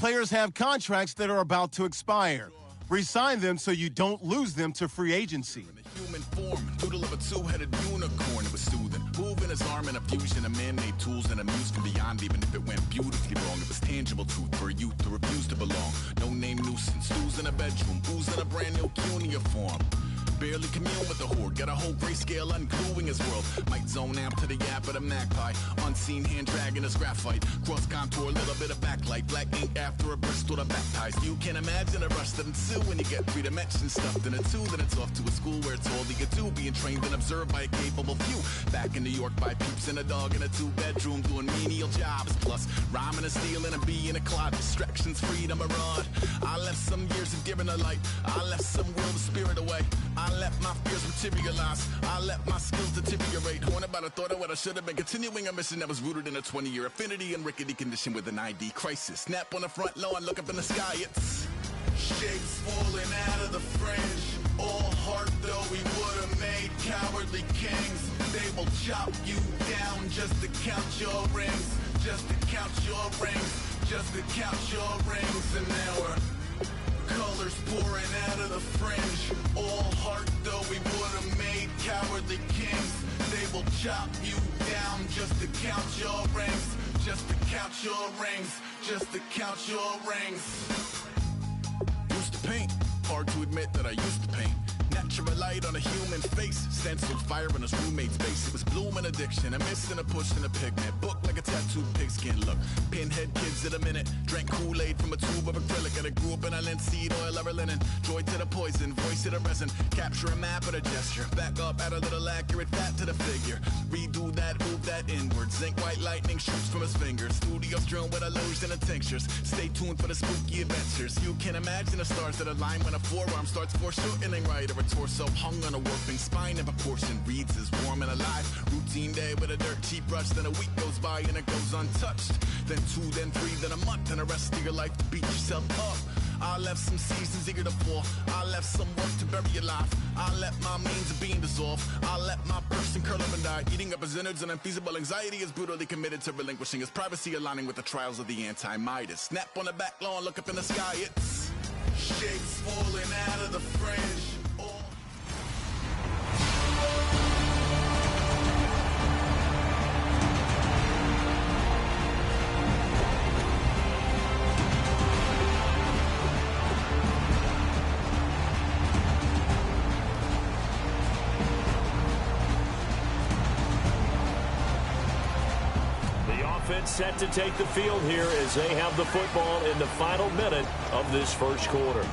players have contracts that are about to expire. Resign them so you don't lose them to free agency. Human form, doodle of a two-headed unicorn. It was soothing, moving his arm in a fusion of man-made tools and a muse from beyond. Even if it went beautifully wrong, it was tangible truth for a youth to refuse to belong. No name nuisance, who's in a bedroom, who's in a brand new cuneiform. Barely commune with the horde, got a whole grayscale ungluing his world. Might zone amp to the yap of the magpie. Unseen hand dragging his graphite. Cross contour, little bit of backlight. Black ink after a Bristol to baptize. You can imagine the rush that ensue when you get 3 dimensions stuffed in a 2. Then it's off to a school where it's all you can do. Being trained and observed by a capable few. Back in New York by peeps and a dog in a 2-bedroom doing menial jobs. Plus rhyming and stealing and being a clod. Distractions, freedom, a rod. I left some years of giving a light. I left some will the spirit away. I let my fears materialize. I let my skills deteriorate. Haunted by the thought of what I should have been. Continuing a mission that was rooted in a 20-year affinity and rickety condition with an ID crisis. Snap on the front lawn, look up in the sky. It's shapes falling out of the fringe. All heart though we would have made cowardly kings. They will chop you down just to count your rings. Just to count your rings. Just to count your rings. And now we're colors pouring out of the fringe. All heart though we would have made cowardly kings. They will chop you down just to count your rings. Just to count your rings. Just to count your rings. Used to paint. Hard to admit that I used to paint. Natural light on a human face. Stenciled fire in his roommate's face. It was blooming addiction. A miss and a push and a pigment. Book like a tattooed pigskin look. Pinhead kids in a minute. Drank Kool-Aid from a tube of acrylic. And I grew up in a linseed oil ever linen. Joy to the poison. Voice to the resin. Capture a map of a gesture. Back up, add a little accurate fat to the figure. Redo that, move that inward. Zinc white lightning shoots from his fingers. Studio strewn with illusion and tinctures. Stay tuned for the spooky adventures. You can imagine the stars that align when a forearm starts foreshortening right. Or a torso hung on a warping spine of a portion reads as warm and alive. Routine day with a dirt cheap brush. Then a week goes by and it goes untouched. Then 2, then 3, then a month. And the rest of your life to beat yourself up. I left some seasons eager to fall. I left some work to bury alive. I let my means of being dissolved. I let my person curl up and die. Eating up his innards and unfeasible anxiety is brutally committed to relinquishing his privacy, aligning with the trials of the anti-Midas. Snap on the back lawn, look up in the sky. It's shapes falling out of the fringe. Set to take the field here as they have the football in the final minute of this first quarter.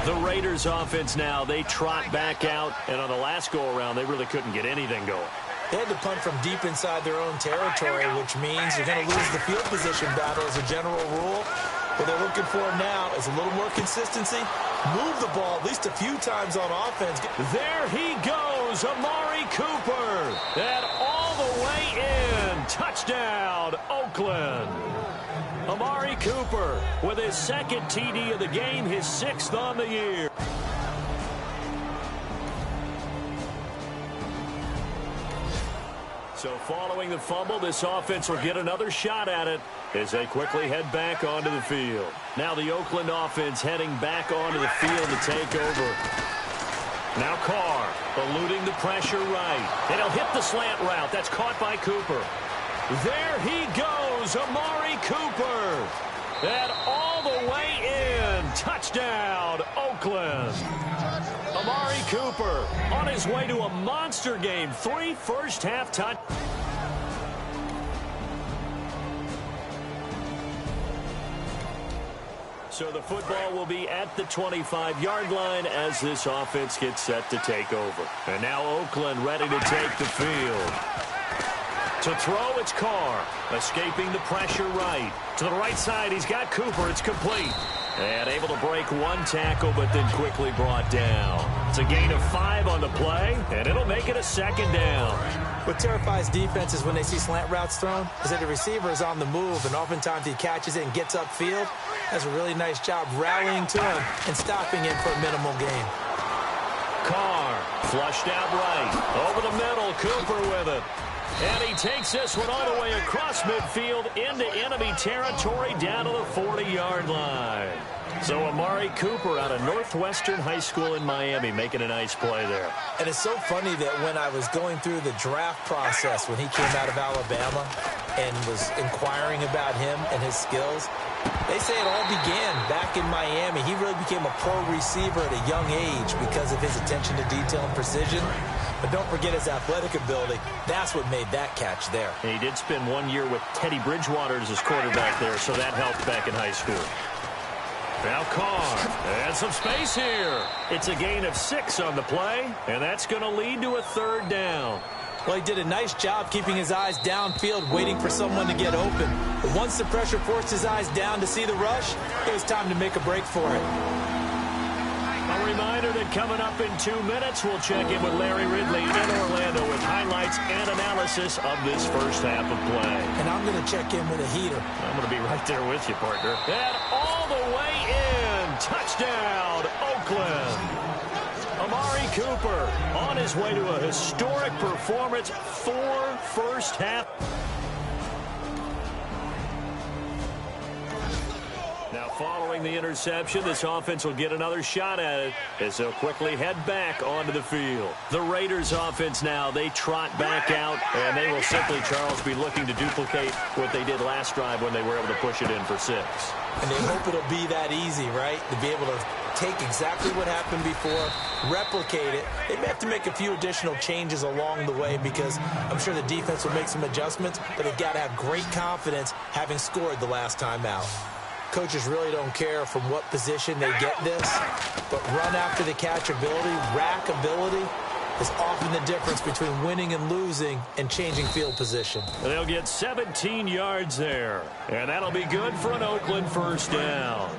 The Raiders offense now, they trot back out, and on the last go-around, they really couldn't get anything going. They had to punt from deep inside their own territory, which means you're going to lose the field position battle as a general rule. What they're looking for now is a little more consistency. Move the ball at least a few times on offense. There he goes, Amari Cooper. And all the way in. Touchdown, Oakland. Amari Cooper with his second TD of the game, his 6th on the year. So following the fumble, this offense will get another shot at it as they quickly head back onto the field. Now the Oakland offense heading back onto the field to take over. Now Carr eluding the pressure right. And he'll hit the slant route. That's caught by Cooper. There he goes, Amari Cooper. And all the way in. Touchdown, Oakland. Amari Cooper on his way to a monster game. 3 first-half touchdowns. So the football will be at the 25-yard line as this offense gets set to take over. And now Oakland ready to take the field. To throw, it's Carr. Escaping the pressure right. To the right side, he's got Cooper. It's complete. And able to break one tackle, but then quickly brought down. It's a gain of 5 on the play, and it'll make it a 2nd down. What terrifies defenses when they see slant routes thrown is that the receiver is on the move, and oftentimes he catches it and gets upfield. Does a really nice job rallying to him and stopping him for a minimal gain. Carr flushed out right. Over the middle, Cooper with it. And he takes this one all the way across midfield into enemy territory down to the 40-yard line. So Amari Cooper out of Northwestern High School in Miami making a nice play there. And it's so funny that when I was going through the draft process when he came out of Alabama and was inquiring about him and his skills, they say it all began back in Miami. He really became a pro receiver at a young age because of his attention to detail and precision. But don't forget his athletic ability. That's what made that catch there. And he did spend 1 year with Teddy Bridgewater as his quarterback there, so that helped back in high school. Now Carr, and some space here. It's a gain of 6 on the play, and that's going to lead to a 3rd down. Well, he did a nice job keeping his eyes downfield, waiting for someone to get open. But once the pressure forced his eyes down to see the rush, it was time to make a break for it. A reminder that coming up in 2 minutes, we'll check in with Larry Ridley in Orlando with highlights and analysis of this first half of play. And I'm going to check in with a heater. I'm going to be right there with you, partner. And all the way in. Touchdown, Oakland. Amari Cooper on his way to a historic performance. 4 first half. Now, following the interception, this offense will get another shot at it as they'll quickly head back onto the field. The Raiders offense now, they trot back out, and they will simply, Charles, be looking to duplicate what they did last drive when they were able to push it in for 6. And they hope it'll be that easy, right? To be able to take exactly what happened before, replicate it. They may have to make a few additional changes along the way because I'm sure the defense will make some adjustments, but they've got to have great confidence having scored the last time out. Coaches really don't care from what position they get this, but run after the catch ability, rack ability is often the difference between winning and losing and changing field position. They'll get 17 yards there, and that'll be good for an Oakland first down.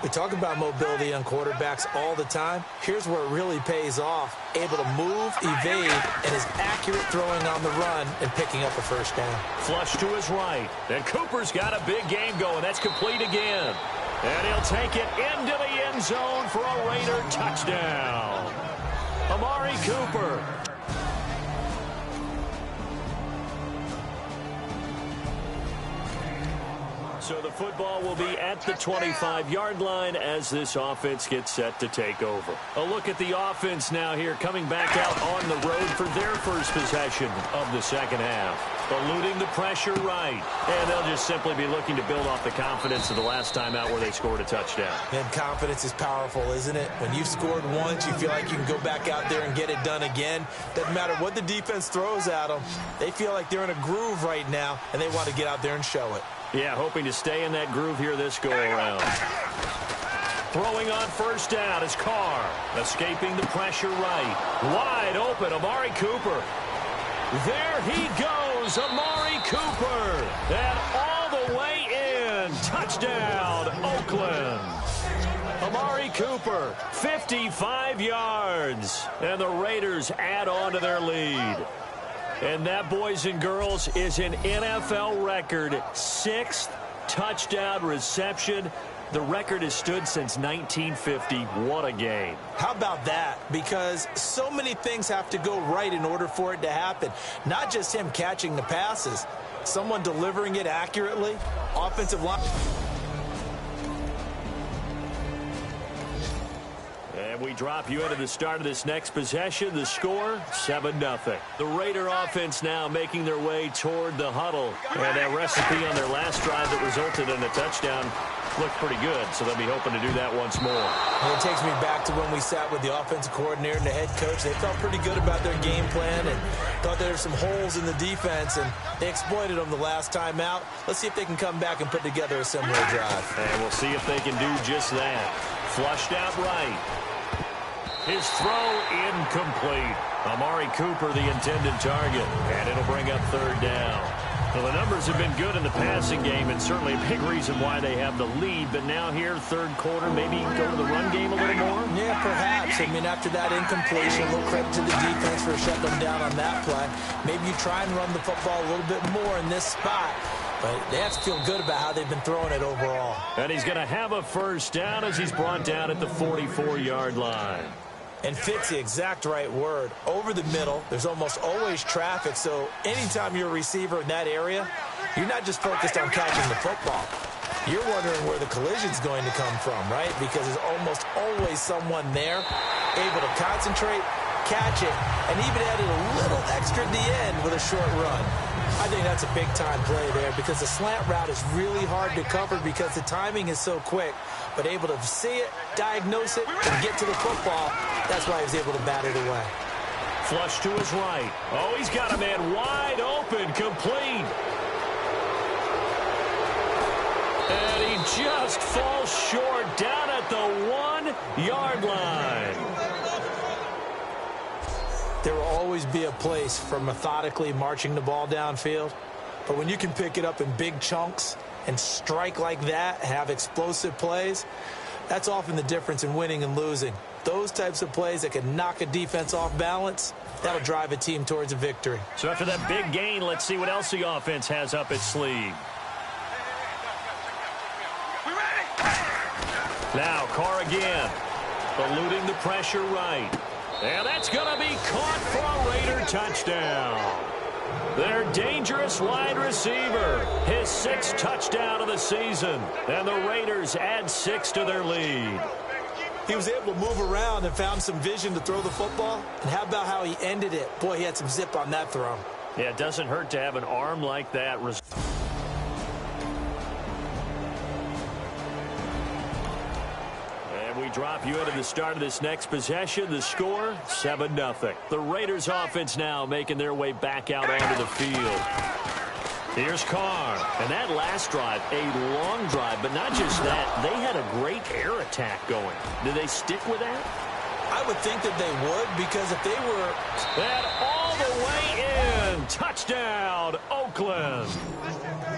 We talk about mobility on quarterbacks all the time. Here's where it really pays off. Able to move, evade, and is accurate throwing on the run and picking up a first down. Flush to his right. And Cooper's got a big game going. That's complete again. And he'll take it into the end zone for a Raider touchdown. Amari Cooper. So the football will be at the 25-yard line as this offense gets set to take over. A look at the offense now here, coming back out on the road for their first possession of the second half. Eluding the pressure right. And they'll just simply be looking to build off the confidence of the last time out where they scored a touchdown. And confidence is powerful, isn't it? When you've scored once, you feel like you can go back out there and get it done again. Doesn't matter what the defense throws at them. They feel like they're in a groove right now, and they want to get out there and show it. Yeah, hoping to stay in that groove here this go-around. Throwing on first down is Carr. Escaping the pressure right. Wide open, Amari Cooper. There he goes, Amari Cooper. And all the way in. Touchdown, Oakland. Amari Cooper, 55 yards. And the Raiders add on to their lead. And that, boys and girls, is an NFL record 6th touchdown reception. The record has stood since 1950. What a game. How about that? Because so many things have to go right in order for it to happen. Not just him catching the passes. Someone delivering it accurately. Offensive line. And we drop you into the start of this next possession. The score, 7-0. The Raider offense now making their way toward the huddle. And that recipe on their last drive that resulted in a touchdown looked pretty good, so they'll be hoping to do that once more. And it takes me back to when we sat with the offensive coordinator and the head coach. They felt pretty good about their game plan and thought there were some holes in the defense, and they exploited them the last time out. Let's see if they can come back and put together a similar drive. And we'll see if they can do just that. Flushed out right. His throw incomplete. Amari Cooper, the intended target, and it'll bring up third down. Well, the numbers have been good in the passing game, and certainly a big reason why they have the lead. But now here, third quarter, maybe go to the run game a little more? Yeah, perhaps. I mean, after that incompletion, a little credit to the defense for shutting them down on that play. Maybe you try and run the football a little bit more in this spot. But they have to feel good about how they've been throwing it overall. And he's going to have a first down as he's brought down at the 44-yard line. And fit's the exact right word. Over the middle, there's almost always traffic, so anytime you're a receiver in that area, you're not just focused on catching the football. You're wondering where the collision's going to come from, right? Because there's almost always someone there able to concentrate, catch it, and even added a little extra at the end with a short run. I think that's a big-time play there because the slant route is really hard to cover because the timing is so quick. But able to see it, diagnose it, and get to the football, that's why he was able to bat it away. Flush to his right. Oh, he's got a man wide open, complete. And he just falls short down at the 1-yard line. There will always be a place for methodically marching the ball downfield. But when you can pick it up in big chunks and strike like that, have explosive plays, that's often the difference in winning and losing. Those types of plays that can knock a defense off balance, that'll drive a team towards a victory. So after that big gain, let's see what else the offense has up its sleeve. Now Carr again, eluding the pressure right. And that's going to be caught for a Raider touchdown. Their dangerous wide receiver, his 6th touchdown of the season. And the Raiders add 6 to their lead. He was able to move around and found some vision to throw the football. And how about how he ended it? Boy, he had some zip on that throw. Yeah, it doesn't hurt to have an arm like that. Drop you into the start of this next possession. The score, 7-0. The Raiders offense now making their way back out onto the field. Here's Carr. And that last drive, a long drive, but not just that. They had a great air attack going. Did they stick with that? I would think that they would, because if they were... And all the way in. Touchdown, Oakland.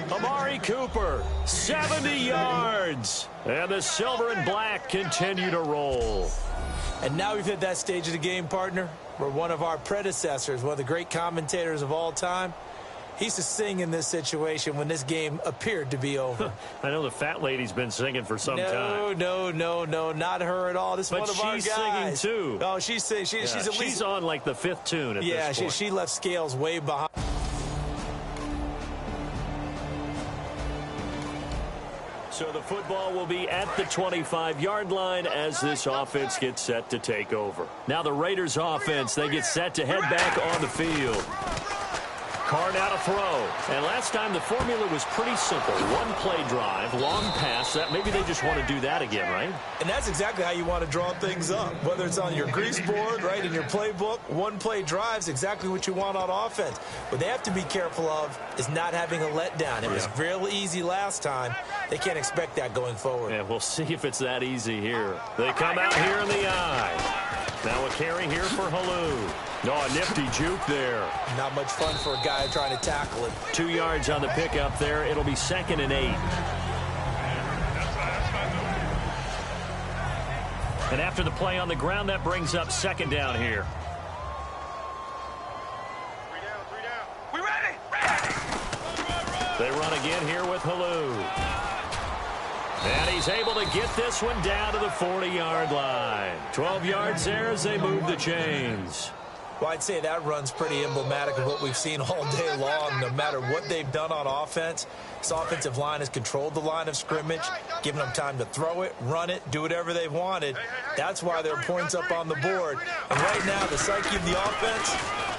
Amari Cooper, 70 yards. And the silver and black continue to roll. And now we've hit that stage of the game, partner, where one of our predecessors, one of the great commentators of all time, he used to sing in this situation when this game appeared to be over. I know the fat lady's been singing for some time. No, not her at all. This is one of our guys. But she's singing too. Oh, she's singing. She's at least... She's on like the 5th tune at this point. She left Scales way behind. So the football will be at the 25-yard line as this offense gets set to take over. Now the Raiders offense, they get set to head back on the field. Carr now to throw. And last time the formula was pretty simple. One play drive, long pass. That maybe they just want to do that again, right? And that's exactly how you want to draw things up. Whether it's on your grease board, right, in your playbook, one play drive is exactly what you want on offense. What they have to be careful of is not having a letdown. It was real easy last time. They can't expect that going forward. Yeah, we'll see if it's that easy here. They come out here in the eye. Now a carry here for Halou. Oh, a nifty juke there. Not much fun for a guy trying to tackle it. 2 yards on the pickup there. It'll be 2nd and 8. And after the play on the ground, that brings up 2nd down here. 3 down. We ready? They run again here with Halou. And he's able to get this one down to the 40-yard line. 12 yards there as they move the chains. Well, I'd say that run's pretty emblematic of what we've seen all day long. No matter what they've done on offense, this offensive line has controlled the line of scrimmage, given them time to throw it, run it, do whatever they've wanted. That's why there are points up on the board. And right now, the psyche of the offense,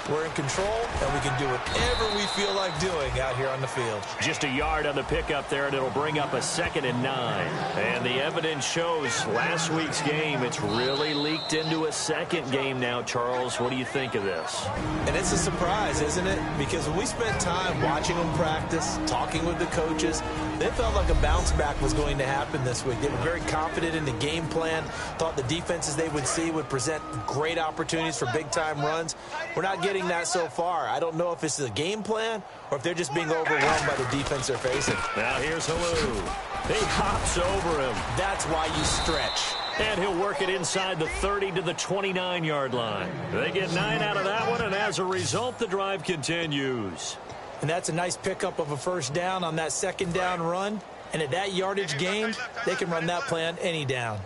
we're in control, and we can do whatever we feel like doing out here on the field. Just a yard on the pickup there, and it'll bring up a 2nd and 9. And the evidence shows last week's game, it's really leaked into a second game now, Charles. What do you think of this? And it's a surprise, isn't it? Because when we spent time watching them practice, talking with the coaches, they felt like a bounce back was going to happen this week. They were very confident in the game plan, thought the defenses they would see would present great opportunities for big-time runs. We're not getting that so far. I don't know if this is a game plan or if they're just being overwhelmed by the defense they're facing. Now here's Halou. He hops over him. That's why you stretch. And he'll work it inside the 30 to the 29-yard line. They get 9 out of that one, and as a result, the drive continues. And that's a nice pickup of a 1st down on that 2nd down run. And at that yardage gain, they can run that play on any down.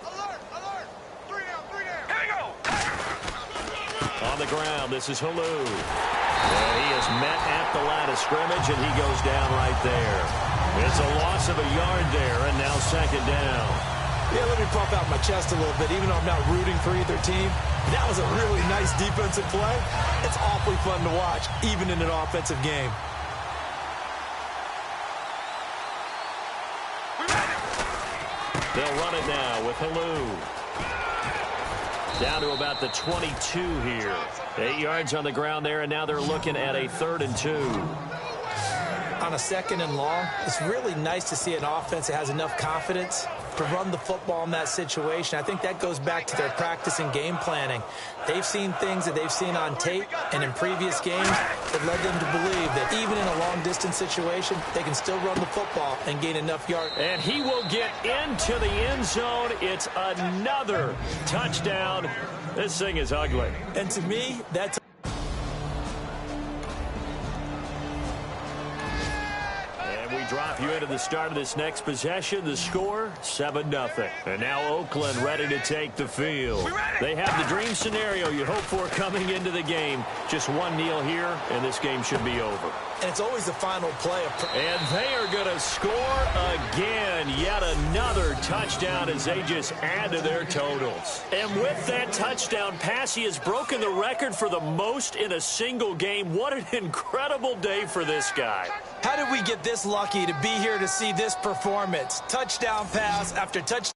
Alert! 3 down. On the ground, this is Halou. And he is met at the line of scrimmage, and he goes down right there. It's a loss of a yard there, and now second down. Yeah, let me pump out my chest a little bit, even though I'm not rooting for either team. That was a really nice defensive play. It's awfully fun to watch, even in an offensive game. They'll run it now with Halou. Down to about the 22 here. 8 yards on the ground there, and now they're looking at a 3rd and 2. On a 2nd and long, it's really nice to see an offense that has enough confidence to run the football in that situation. I think that goes back to their practice and game planning. They've seen things that they've seen on tape and in previous games that led them to believe that even in a long-distance situation, they can still run the football and gain enough yards. And he will get into the end zone. It's another touchdown. This thing is ugly. And to me, that's drop you into the start of this next possession. The score, 7-0. And now Oakland ready to take the field. They have the dream scenario you hope for coming into the game. Just one kneel here, and this game should be over. And it's always the final play. And they are going to score again. Yet another touchdown as they just add to their totals. And with that touchdown pass, he has broken the record for the most in a single game. What an incredible day for this guy. How did we get this lucky to be here to see this performance? Touchdown pass after touchdown.